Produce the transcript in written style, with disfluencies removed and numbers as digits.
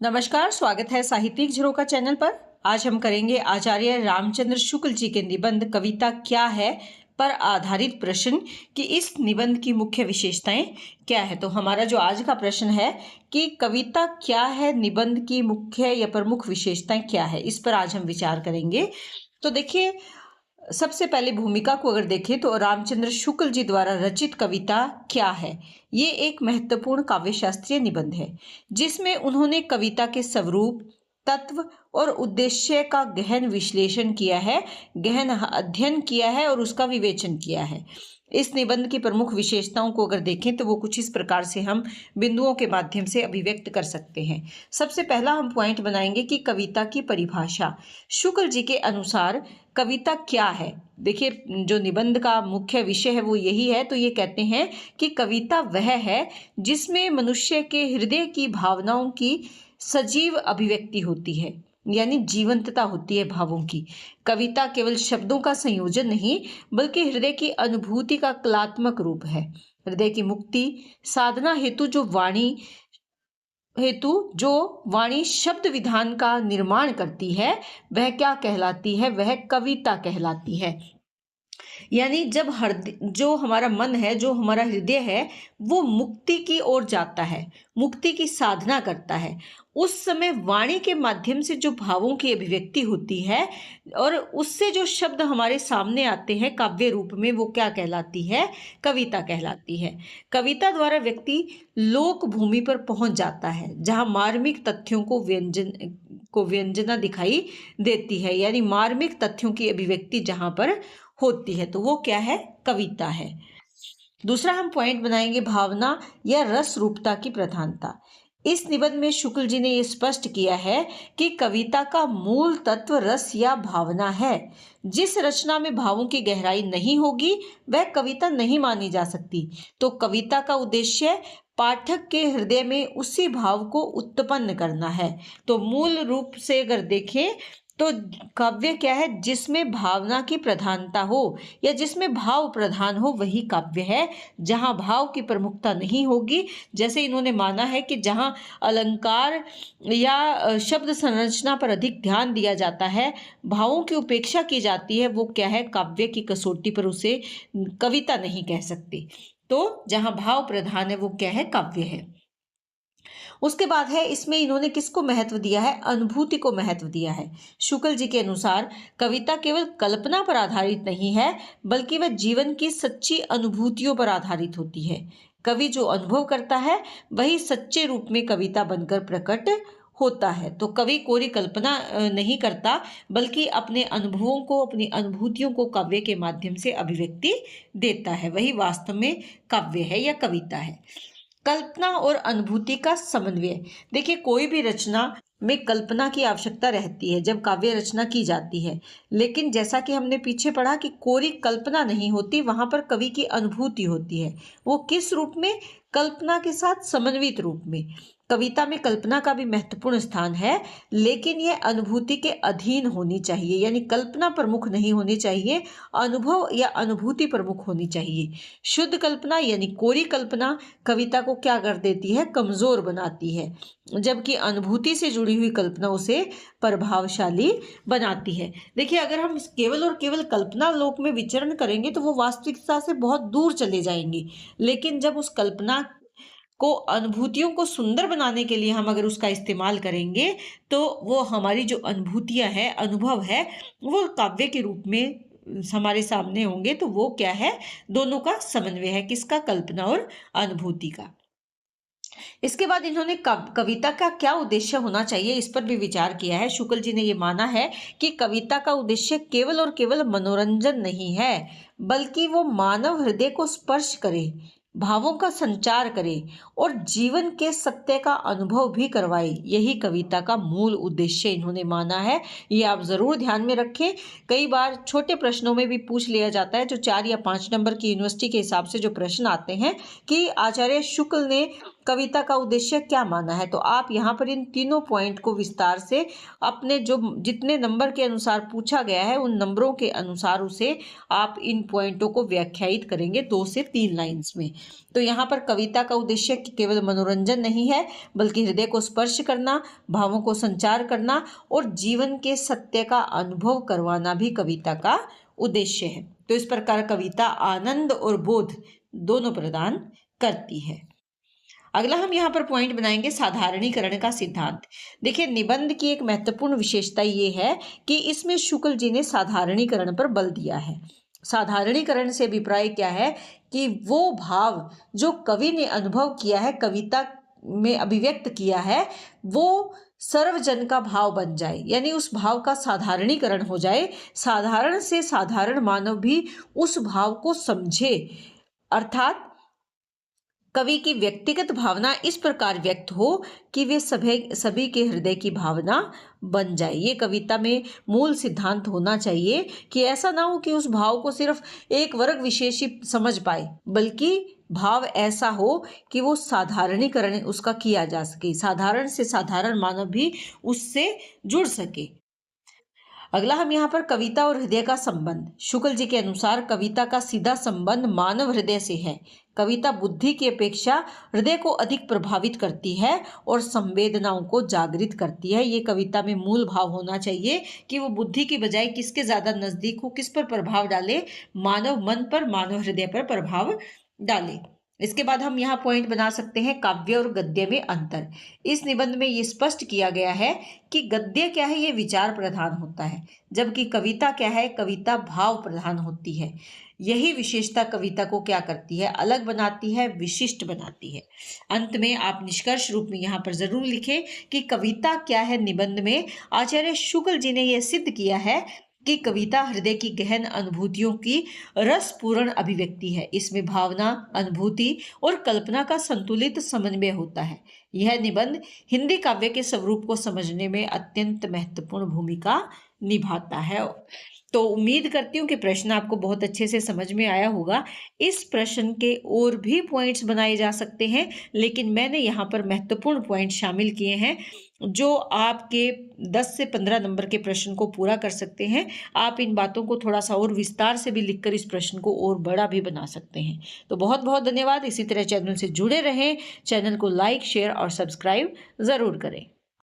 नमस्कार, स्वागत है साहित्यिक झरोखा चैनल पर। आज हम करेंगे आचार्य रामचंद्र शुक्ल जी के निबंध कविता क्या है पर आधारित प्रश्न कि इस निबंध की मुख्य विशेषताएं क्या है। तो हमारा जो आज का प्रश्न है कि कविता क्या है, निबंध की मुख्य या प्रमुख विशेषताएं क्या है, इस पर आज हम विचार करेंगे। तो देखिए, सबसे पहले भूमिका को अगर देखें तो रामचंद्र शुक्ल जी द्वारा रचित कविता क्या है, ये एक महत्वपूर्ण काव्य शास्त्रीय निबंध है जिसमें उन्होंने कविता के स्वरूप, तत्व और उद्देश्य का गहन विश्लेषण किया है, गहन अध्ययन किया है और उसका विवेचन किया है। इस निबंध की प्रमुख विशेषताओं को अगर देखें तो वो कुछ इस प्रकार से हम बिंदुओं के माध्यम से अभिव्यक्त कर सकते हैं। सबसे पहला हम पॉइंट बनाएंगे कि कविता की परिभाषा। शुक्ल जी के अनुसार कविता क्या है। देखिए, जो निबंध का मुख्य विषय है वो यही है। तो ये कहते हैं कि कविता वह है जिसमें मनुष्य के हृदय की भावनाओं की सजीव अभिव्यक्ति होती है, यानी जीवंतता होती है भावों की। कविता केवल शब्दों का संयोजन नहीं बल्कि हृदय की अनुभूति का कलात्मक रूप है। हृदय की मुक्ति साधना हेतु जो वाणी शब्द विधान का निर्माण करती है वह क्या कहलाती है, वह कविता कहलाती है। यानी जब जो हमारा मन है, जो हमारा हृदय है, वो मुक्ति की ओर जाता है, मुक्ति की साधना करता है, उस समय वाणी के माध्यम से जो भावों की अभिव्यक्ति होती है और उससे जो शब्द हमारे सामने आते हैं काव्य रूप में, वो क्या कहलाती है, कविता कहलाती है। कविता द्वारा व्यक्ति लोक भूमि पर पहुंच जाता है जहां मार्मिक तथ्यों को व्यंजना दिखाई देती है, यानी मार्मिक तथ्यों की अभिव्यक्ति जहां पर होती है, तो वो क्या है, कविता है। दूसरा हम पॉइंट बनाएंगे भावना या रस रूपता की प्रधानता। इस निबंध में शुक्ल जी ने यह स्पष्ट किया है कि कविता का मूल तत्व रस या भावना है। जिस रचना में भावों की गहराई नहीं होगी वह कविता नहीं मानी जा सकती। तो कविता का उद्देश्य पाठक के हृदय में उसी भाव को उत्पन्न करना है। तो मूल रूप से अगर देखें तो काव्य क्या है, जिसमें भावना की प्रधानता हो या जिसमें भाव प्रधान हो वही काव्य है। जहां भाव की प्रमुखता नहीं होगी, जैसे इन्होंने माना है कि जहां अलंकार या शब्द संरचना पर अधिक ध्यान दिया जाता है, भावों की उपेक्षा की जाती है, वो क्या है, काव्य की कसौटी पर उसे कविता नहीं कह सकती। तो जहां भाव प्रधान है वो क्या है, काव्य है। उसके बाद है, इसमें इन्होंने किसको महत्व दिया है, अनुभूति को महत्व दिया है। शुक्ल जी के अनुसार कविता केवल कल्पना पर आधारित नहीं है बल्कि वह जीवन की सच्ची अनुभूतियों पर आधारित होती है। कवि जो अनुभव करता है वही सच्चे रूप में कविता बनकर प्रकट होता है। तो कवि कोरी कल्पना नहीं करता बल्कि अपने अनुभवों को, अपनी अनुभूतियों को काव्य के माध्यम से अभिव्यक्ति देता है, वही वास्तव में काव्य है या कविता है। कल्पना और अनुभूति का समन्वय। देखिए, कोई भी रचना में कल्पना की आवश्यकता रहती है जब काव्य रचना की जाती है, लेकिन जैसा कि हमने पीछे पढ़ा कि कोरी कल्पना नहीं होती, वहां पर कवि की अनुभूति होती है। वो किस रूप में, कल्पना के साथ समन्वित रूप में। कविता में कल्पना का भी महत्वपूर्ण स्थान है, लेकिन यह अनुभूति के अधीन होनी चाहिए, यानी कल्पना प्रमुख नहीं होनी चाहिए, अनुभव या अनुभूति प्रमुख होनी चाहिए। शुद्ध कल्पना यानी कोरी कल्पना कविता को क्या कर देती है, कमजोर बनाती है, जबकि अनुभूति से जुड़ी हुई कल्पना उसे प्रभावशाली बनाती है। देखिए, अगर हम केवल और केवल कल्पना लोक में विचरण करेंगे तो वो वास्तविकता से बहुत दूर चले जाएंगे, लेकिन जब उस कल्पना को, अनुभूतियों को सुंदर बनाने के लिए हम अगर उसका इस्तेमाल करेंगे तो वो हमारी जो अनुभूतियां हैं, अनुभव है, वो काव्य के रूप में हमारे सामने होंगे। तो वो क्या है, दोनों का समन्वय है, किसका, कल्पना और अनुभूति का। इसके बाद इन्होंने कविता का क्या उद्देश्य होना चाहिए, इस पर भी विचार किया है। शुक्ल जी ने यह माना है कि कविता का उद्देश्य केवल और केवल मनोरंजन नहीं है बल्कि वो मानव हृदय को स्पर्श करे, भावों का संचार करे और जीवन के सत्य का अनुभव भी करवाए। यही कविता का मूल उद्देश्य इन्होंने माना है। ये आप जरूर ध्यान में रखें। कई बार छोटे प्रश्नों में भी पूछ लिया जाता है, जो 4 या 5 नंबर की यूनिवर्सिटी के हिसाब से जो प्रश्न आते हैं कि आचार्य शुक्ल ने कविता का उद्देश्य क्या माना है। तो आप यहाँ पर इन तीनों पॉइंट को विस्तार से अपने जो जितने नंबर के अनुसार पूछा गया है उन नंबरों के अनुसार उसे आप इन पॉइंटों को व्याख्यायित करेंगे 2 से 3 लाइंस में। तो यहाँ पर कविता का उद्देश्य केवल मनोरंजन नहीं है, बल्कि हृदय को स्पर्श करना, भावों को संचार करना और जीवन के सत्य का अनुभव करवाना भी कविता का उद्देश्य है। तो इस प्रकार कविता आनंद और बोध दोनों प्रदान करती है। अगला हम यहाँ पर पॉइंट बनाएंगे साधारणीकरण का सिद्धांत। देखिए, निबंध की एक महत्वपूर्ण विशेषता ये है कि इसमें शुक्ल जी ने साधारणीकरण पर बल दिया है। साधारणीकरण से अभिप्राय क्या है कि वो भाव जो कवि ने अनुभव किया है, कविता में अभिव्यक्त किया है, वो सर्वजन का भाव बन जाए, यानी उस भाव का साधारणीकरण हो जाए। साधारण से साधारण मानव भी उस भाव को समझे, अर्थात कवि की व्यक्तिगत भावना इस प्रकार व्यक्त हो कि वे सभी के हृदय की भावना बन जाए। ये कविता में मूल सिद्धांत होना चाहिए कि ऐसा ना हो कि उस भाव को सिर्फ एक वर्ग विशेष ही समझ पाए, बल्कि भाव ऐसा हो कि वो साधारणीकरण उसका किया जा सके, साधारण से साधारण मानव भी उससे जुड़ सके। अगला हम यहाँ पर कविता और हृदय का संबंध। शुक्ल जी के अनुसार कविता का सीधा संबंध मानव हृदय से है। कविता बुद्धि की अपेक्षा हृदय को अधिक प्रभावित करती है और संवेदनाओं को जागृत करती है। ये कविता में मूल भाव होना चाहिए कि वो बुद्धि की बजाय किसके ज्यादा नजदीक हो, किस पर प्रभाव डाले, मानव मन पर, मानव हृदय पर प्रभाव डाले। इसके बाद हम यहाँ पॉइंट बना सकते हैं काव्य और गद्य में अंतर। इस निबंध में ये स्पष्ट किया गया है कि गद्य क्या है, ये विचार प्रधान होता है, जबकि कविता क्या है, कविता भाव प्रधान होती है। यही विशेषता कविता को क्या करती है, अलग बनाती है, विशिष्ट बनाती है। अंत में आप निष्कर्ष रूप में यहाँ पर जरूर लिखें कि कविता क्या है। निबंध में आचार्य शुक्ल जी ने यह सिद्ध किया है कि कविता हृदय की गहन अनुभूतियों की रसपूर्ण अभिव्यक्ति है। इसमें भावना, अनुभूति और कल्पना का संतुलित समन्वय होता है। यह निबंध हिंदी काव्य के स्वरूप को समझने में अत्यंत महत्वपूर्ण भूमिका निभाता है। तो उम्मीद करती हूँ कि प्रश्न आपको बहुत अच्छे से समझ में आया होगा। इस प्रश्न के और भी पॉइंट्स बनाए जा सकते हैं, लेकिन मैंने यहाँ पर महत्वपूर्ण पॉइंट शामिल किए हैं जो आपके 10 से 15 नंबर के प्रश्न को पूरा कर सकते हैं। आप इन बातों को थोड़ा सा और विस्तार से भी लिखकर इस प्रश्न को और बड़ा भी बना सकते हैं। तो बहुत बहुत धन्यवाद। इसी तरह चैनल से जुड़े रहें। चैनल को लाइक, शेयर और सब्सक्राइब ज़रूर करें।